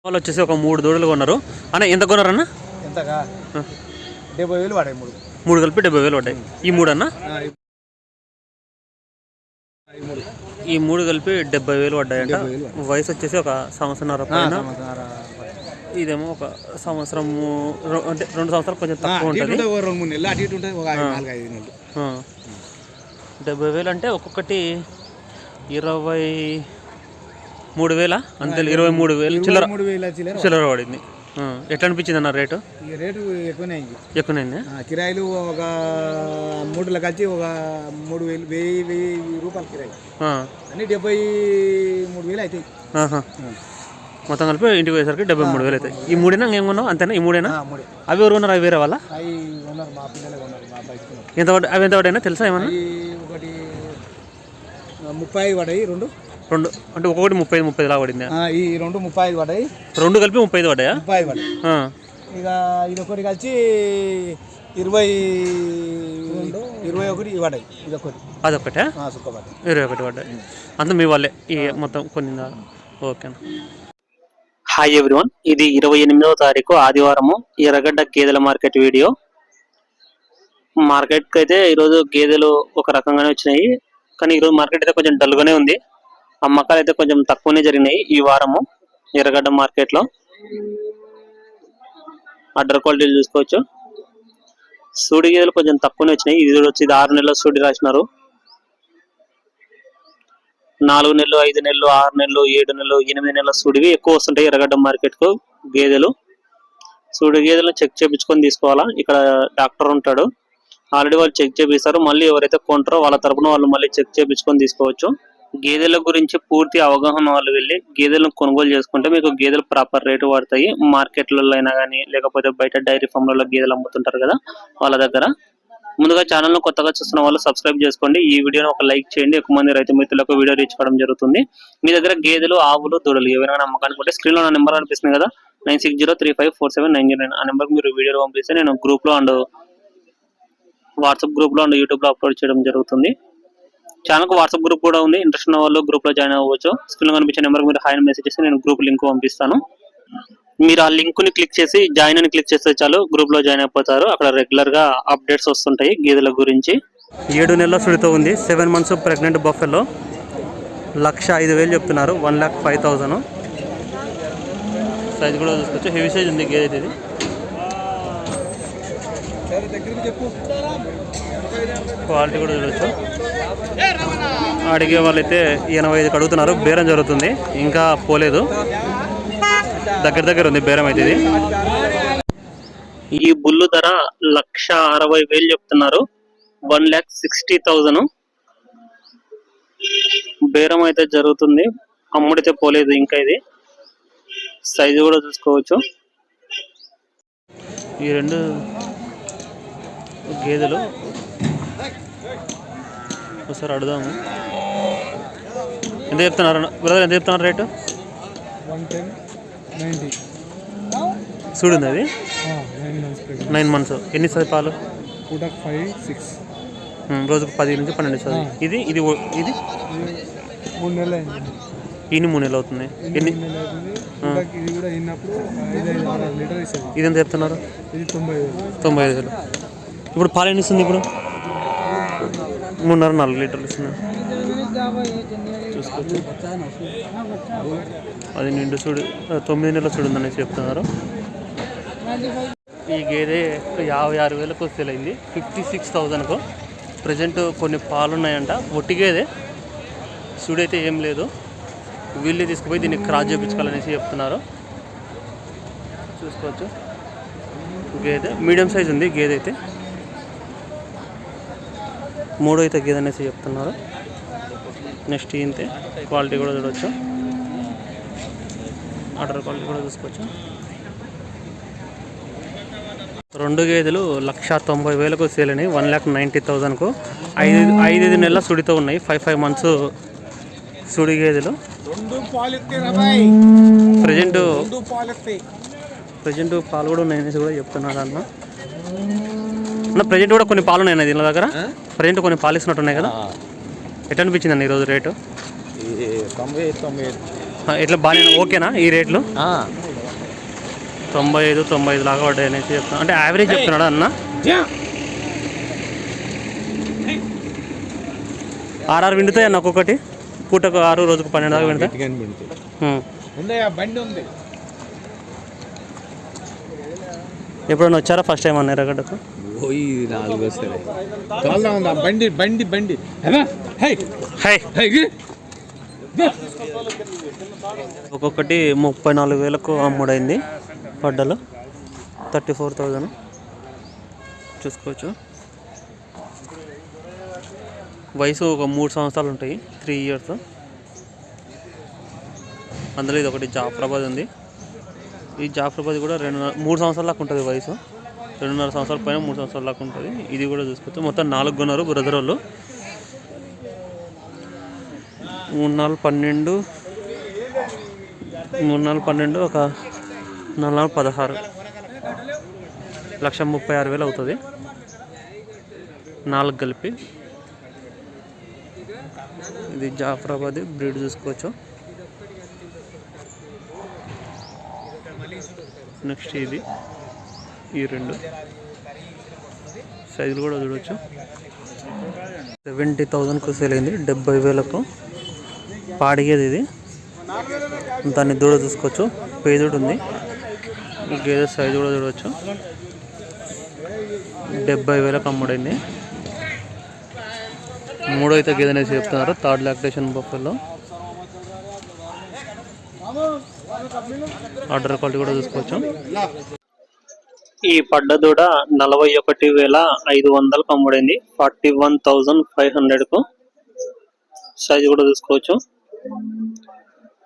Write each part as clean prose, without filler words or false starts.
వాళ్ళు వచ్చేసి ఒక 3 దూడలు కొన్నారు అన్న. ఎంత కొన్నారన్న? ఎంతగా 70,000 పడాయి. మూడు కలిపి 70,000 పడ్డాయి. ఈ మూడు అన్న, ఈ మూడు కలిపి 70,000 పడ్డాయంట. వయసు వచ్చేసి ఒక సంవత్సరంన్నర పైన. ఇదేమో ఒక సంవత్సరం అంటే 2 సంవత్సరాలు కొంచెం తక్కువ ఉంటుంది. 70,000 అంటే ఒక్కొక్కటి 23,000 అంతే. 23,000 చిల్లర పడింది. ఎట్లా అనిపించింది అన్న రేటు? రేటు ఎక్కువనే కిరాయిలు ఒక 3 కలిసి ఒక 3,000 రూపాయలు కిరాయి అన్ని 73,000 అవుతాయి. మొత్తం కలిపి ఇంటికి పోయేసరికి 73,000 అవుతాయి. ఈ మూడేనా ఏమన్నావు? అంతేనా? ఈ మూడేనా? అవి ఎవరు ఉన్నారు? అవి వేరే వాళ్ళ? ఎంత అవి ఎంత పడ్డాయినా తెలుసా ఏమన్నా? ఒకటి 30 పడ్డాయి. రెండు అంటే ఒక్కొక్కటి 30 లా పడింది. ఈ రెండు 35 పడ్డాయి. రెండు కలిపి 35 పడ్డాయా? 30 పడ్డాయి. ఇక ఇది ఒకటి కలిసి 21 పడ్డాయి. ఇదొకటి అదొకటే 21 పడ్డాయి. అంతా మీ వాళ్ళే ఈ మొత్తం కొన్ని. ఓకేనా. హాయ్ ఎవ్రీవన్, ఇది 28వ తారీఖు ఆదివారము ఎర్రగడ్డ గేదెల మార్కెట్ వీడియో. మార్కెట్కి అయితే ఈరోజు గేదెలు ఒక రకంగానే వచ్చినాయి, కానీ ఈరోజు మార్కెట్ అయితే కొంచెం డల్గానే ఉంది. అమ్మకాలు అయితే కొంచెం తక్కువనే జరిగినాయి ఈ వారము ఎర్రగడ్డ మార్కెట్లో. అడ్డర్ క్వాలిటీలు చూసుకోవచ్చు. సూడి గేదెలు కొంచెం తక్కువనే వచ్చినాయి. ఇది వచ్చి 6 నెలల సూడి రాసినారు. 4 నెలలు, 5 నెలలు, 6 నెలలు, 7 నెలలు, 8 నెలల సూడివి ఎక్కువ వస్తుంటాయి ఎర్రగడ్డ మార్కెట్ కు గేదెలు. సూడి గేదెలు చెక్ చేయించుకొని తీసుకోవాలా. ఇక్కడ డాక్టర్ ఉంటాడు, ఆల్రెడీ వాళ్ళు చెక్ చేపిస్తారు. మళ్ళీ ఎవరైతే కొంటారో వాళ్ళ తరపున వాళ్ళు మళ్ళీ చెక్ చేయించుకొని తీసుకోవచ్చు. గేదెల గురించి పూర్తి అవగాహన వాళ్ళు వెళ్ళి గేదెలను కొనుగోలు చేసుకుంటే మీకు గేదెలు ప్రాపర్ రేటు పడతాయి. మార్కెట్లలో అయినా కానీ, లేకపోతే బయట డైరీ ఫామ్లలో గేదెలు అమ్ముతుంటారు కదా వాళ్ళ దగ్గర. ముందుగా ఛానల్ ను కొత్తగా చూస్తున్న వాళ్ళు సబ్స్క్రైబ్ చేసుకోండి. ఈ వీడియోని ఒక లైక్ చేయండి. ఎక్కువ మంది రైతు మిత్రులకు వీడియో రీచ్ కావడం జరుగుతుంది. మీ దగ్గర గేదెలు, ఆవులు, దూడలు ఏవైనా అమ్మకానికి ఉంటే స్క్రీన్ లో నా నెంబర్ అనిపిస్తుంది కదా, 9603547909. ఆ నెంబర్కి మీరు వీడియో పంపిస్తే నేను గ్రూప్ లో అండ్ వాట్సాప్ గ్రూప్ లో అండ్ యూట్యూబ్ లో అప్లోడ్ చేయడం జరుగుతుంది. ఛానల్ కు వాట్సాప్ గ్రూప్ కూడా ఉంది. ఇంట్రెస్ట్ ఉన్న వాళ్ళు గ్రూప్ లో జాయిన్ అవ్వచ్చు. స్క్రీన్ లో కనిపించే నెంబర్ మీరు హాయ్ మెసేజ్ చేస్తే నేను గ్రూప్ లింక్ పంపిస్తాను. మీరు ఆ లింక్ ని క్లిక్ చేసి జాయిన్ అని క్లిక్ చేస్తే చాలు, గ్రూప్ లో జాయిన్ అయిపోతారు. అక్కడ రెగ్యులర్ గా అప్డేట్స్ వస్తుంటాయి గేదెల గురించి. 7 నెలల సుడితో ఉంది. 7 months ప్రెగ్నెంట్ బఫెలో. 1,05,000 చెప్తున్నారు. 1,05,000. సైజ్ కూడా చూసుకోవచ్చు. హెవీ సైజ్ ఉంది గేదె ఇది. క్వాలిటీ కూడా చూడవచ్చు. అడిగే వాళ్ళైతే 85 అడుగుతున్నారు. బేరం జరుగుతుంది, ఇంకా పోలేదు. దగ్గర ఉంది బేరం అయితే. ఇది ఈ బుల్లు ధర 1,60,000 చెప్తున్నారు. 1,60,000 బేరం అయితే జరుగుతుంది. అమ్ముడితే పోలేదు ఇంకా. ఇది సైజు కూడా చూసుకోవచ్చు. ఈ రెండు గేదెలు ఒకసారి అడుగుదాము. ఎంత చెప్తున్నారు బ్రదర్? ఎంత చెప్తున్నారు రేటు? 110, 90 చూడండి. అది 9 months. ఎన్ని ఇస్తుంది పాలు? 5, 6 రోజుకు 10 నుంచి 12 ఇస్తుంది. ఇది ఇది ఇది 3 నెలలు అయింది. ఈయన 3 నెలలు అవుతుంది. ఎన్ని? ఇది ఎంత చెప్తున్నారు? 95,000. ఇప్పుడు పాలు ఎన్ని ఇస్తుంది? ఇప్పుడు 3.5-4 లీటర్లు ఇస్తుంది. చూసుకోవచ్చు. అది నిండు చూడు 9 నెలల చూడు ఉందనేసి చెప్తున్నారు. ఈ గేదె 56,000 సేల్ అయింది. 56,000కు. ప్రజెంట్ కొన్ని పాలు ఉన్నాయంట. ఒట్టి గేదె, చూడైతే ఏం లేదు. వీళ్ళే తీసుకుపోయి దీన్ని క్రాస్ చేయించుకోవాలనేసి చెప్తున్నారు. చూసుకోవచ్చు. గేదె మీడియం సైజ్ ఉంది. గేదె అయితే 3 అయితే గేదె అనేసి చెప్తున్నారు. నెక్స్ట్ ఇంతే. క్వాలిటీ కూడా చూడవచ్చు. ఆర్డర్ క్వాలిటీ కూడా చూసుకోవచ్చు. 2 గేదెలు 1,90,000 సేల్ అయినాయి. 1,90,000కు. 5 నెలల సుడితో ఉన్నాయి. 5 months సుడి గేదెలు. ప్రజెంట్ పాలు కూడా ఉన్నాయనేసి కూడా చెప్తున్నారు అన్న. ప్రజెంట్ కూడా కొన్ని పాలు ఉన్నాయి దీని దగ్గర. ప్రజెంట్ కొన్ని పాలు ఇస్తున్నట్టున్నాయి కదా. ఎట్లా అనిపించింది అన్న ఈరోజు రేటు? 90. ఎట్లా బాగా ఓకేనా ఈ రేట్లు? 95 లాగా పడ్డాయి అనేసి చెప్తున్నా. అంటే యావరేజ్ చెప్తున్నాడా అన్న? ఆరు విండుతాయి అన్న ఒక్కొక్కటి, పూటకు 6, రోజుకు 12 దాకా వింటాయి. బండి ఉంది. ఎప్పుడైనా వచ్చారా ఫస్ట్ టైం అన్న ఎర్రగడ్డకు? బండి బండి బండి ఒక్కొక్కటి 34,000కు అమ్ముడైంది. పడ్డలు 34,000 చూసుకోవచ్చు. వయసు ఒక 3 సంవత్సరాలు ఉంటాయి, 3 years. అందులో ఇది ఒకటి జాఫరాబాద్ ఉంది. ఈ జాఫరాబాద్ కూడా 3 సంవత్సరాల దాకా ఉంటుంది వయసు. 2.5 సంవత్సరాల పైన 3 సంవత్సరాల దాకా ఉంటుంది. ఇది కూడా చూసుకోవచ్చు. మొత్తం 4 కొన్నారు బ్రదర్ వాళ్ళు. 3, 4, 12 ఒక 4, 16 1,36,000 అవుతుంది 4 కలిపి. ఇది జాఫరాబాద్ బ్రీడ్ చూసుకోవచ్చు. నెక్స్ట్ ఇది ఈ 2 సైజులు కూడా చూడవచ్చు. 70,000కు సేల్ అయింది, 70,000కు. పాడిగేది ఇది. దాన్ని దూడ చూసుకోవచ్చు, పేదోడు ఉంది. గేదె సైజు కూడా చూడవచ్చు. 70,000కు అమ్ముడైంది. 3వ ఈత గేదె అనేసి చెప్తున్నారు. 3rd lactation buffalo. Order quality కూడా చూసుకోవచ్చు. ఈ పడ్డ దూడ 41,500కు అమ్ముడైంది, 41,500కు. సైజు కూడా చూసుకోవచ్చు.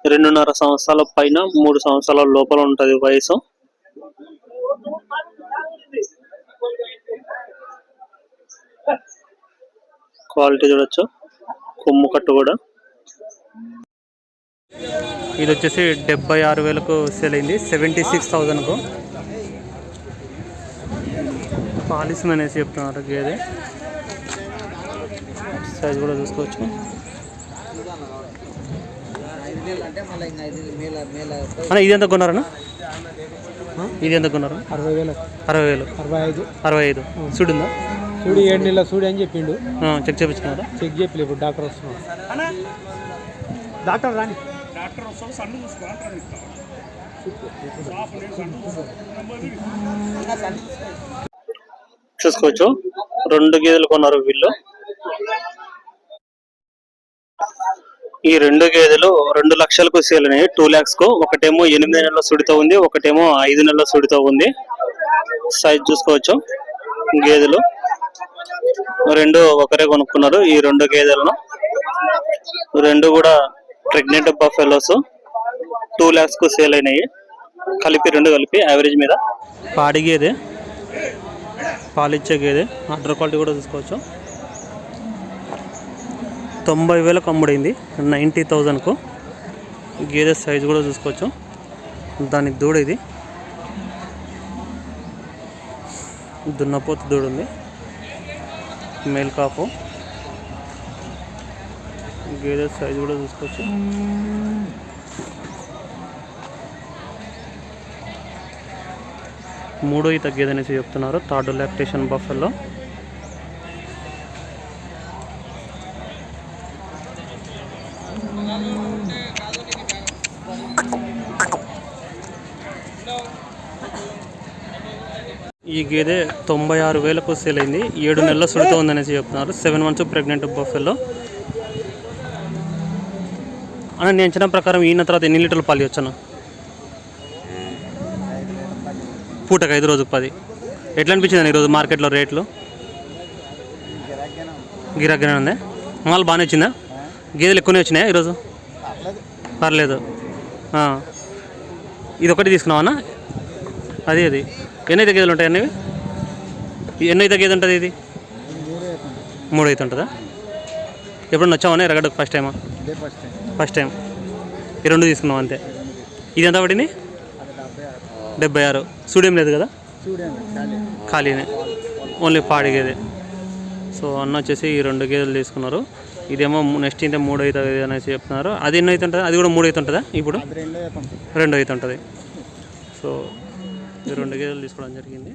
2.5 సంవత్సరాల పైన 3 సంవత్సరాల లోపల ఉంటుంది వయసు. క్వాలిటీ చూడొచ్చు. కొమ్ము కట్టు కూడా. ఇది వచ్చేసి 76,000కు సేల్ అయింది, 76,000కు. పాలిస్ అనేసి చెప్తున్నారు గేదె. సైజ్ కూడా చూసుకోవచ్చు. ఇది ఎంత కొన్నారన్నా? ఇది ఎంత కొన్నారు? 60,000. 65 చూడుందా? చూడు 7 నెలల చూడు అని చెప్పిండు. చెక్ చేయించుకున్నారా? చెక్ చెప్పలేదు. ఇప్పుడు డాక్టర్ వస్తున్నాడు. డాక్టర్ రాని చూసుకోవచ్చు. 2 గేదెలు కొన్నారు వీళ్ళు. ఈ 2 గేదెలు 2 లక్షలకు సేల్ అయినాయి, 2 lakhsకు. ఒకటేమో 8 నెలల సుడితో ఉంది, ఒకటేమో 5 నెలల సుడితో ఉంది. సైజ్ చూసుకోవచ్చు. గేదెలు 2 ఒకరే కొనుక్కున్నారు. ఈ 2 గేదెలను 2 కూడా ప్రెగ్నెంట్ బఫెలోస్. 2 lakhsకు సేల్ అయినాయి కలిపి, 2 కలిపి యావరేజ్ మీద. పాడి గేదె, పాలిచ్చే గేదె. ఆర్డర్ క్వాలిటీ కూడా చూసుకోవచ్చు. 90,000కు అమ్ముడైంది, 90,000కు. గేదె సైజు కూడా చూసుకోవచ్చు. దాని దూడ ఇది. దున్నపోతు దూడ ఉంది, మేల్ కాపు. గేదె సైజు కూడా చూసుకోవచ్చు. మూడో ఈత గేదె అనేసి చెప్తున్నారు. 3rd lactation buffalo. ఈ గేదె 96,000కు సేల్ అయింది, 7 నెలల సుడితో ఉందనేసి చెప్తున్నారు. 7 months ప్రెగ్నెంట్ బఫెల్లో. అన్న నేను అంచనా ప్రకారం ఈయన తర్వాత ఎన్ని లీటర్లు పాలు ఇవ్వచ్చన్న? పూటకు 5, రోజుకు 10. ఎట్లా అనిపించింది ఈరోజు మార్కెట్లో రేట్లు? గిరాకీనే ఉందా? మాల్ బాగానే వచ్చిందా? గేదెలు ఎక్కువనే వచ్చినాయా ఈరోజు? పర్లేదు. ఇది ఒకటి తీసుకున్నావా అన్న? అది ఎన్నైతే గేదెలు ఉంటాయి అన్నవి? ఎన్నైతే గేదె ఉంటుంది ఇది? 3 అయితే ఉంటుందా? ఎప్పుడన్నా వచ్చావా ఎర్రగడ్డకు? ఫస్ట్ టైమా? First time. ఈ 2 తీసుకున్నాం అంతే. ఇది ఎంత పడింది? 76. సూడేం లేదు కదా? ఖాళీనే, ఓన్లీ పాడి గేదె. సో అన్న వచ్చేసి ఈ 2 గేదెలు తీసుకున్నారు. ఇదేమో నెక్స్ట్ ఇంత 3 అవుతుంది అనేసి చెప్తున్నారు. అది ఎన్నో అయితే ఉంటుంది? అది కూడా 3 అయితే ఉంటుందా ఇప్పుడు? 2 అయితే ఉంటుంది. సో ఈ 2 గేదెలు తీసుకోవడం జరిగింది.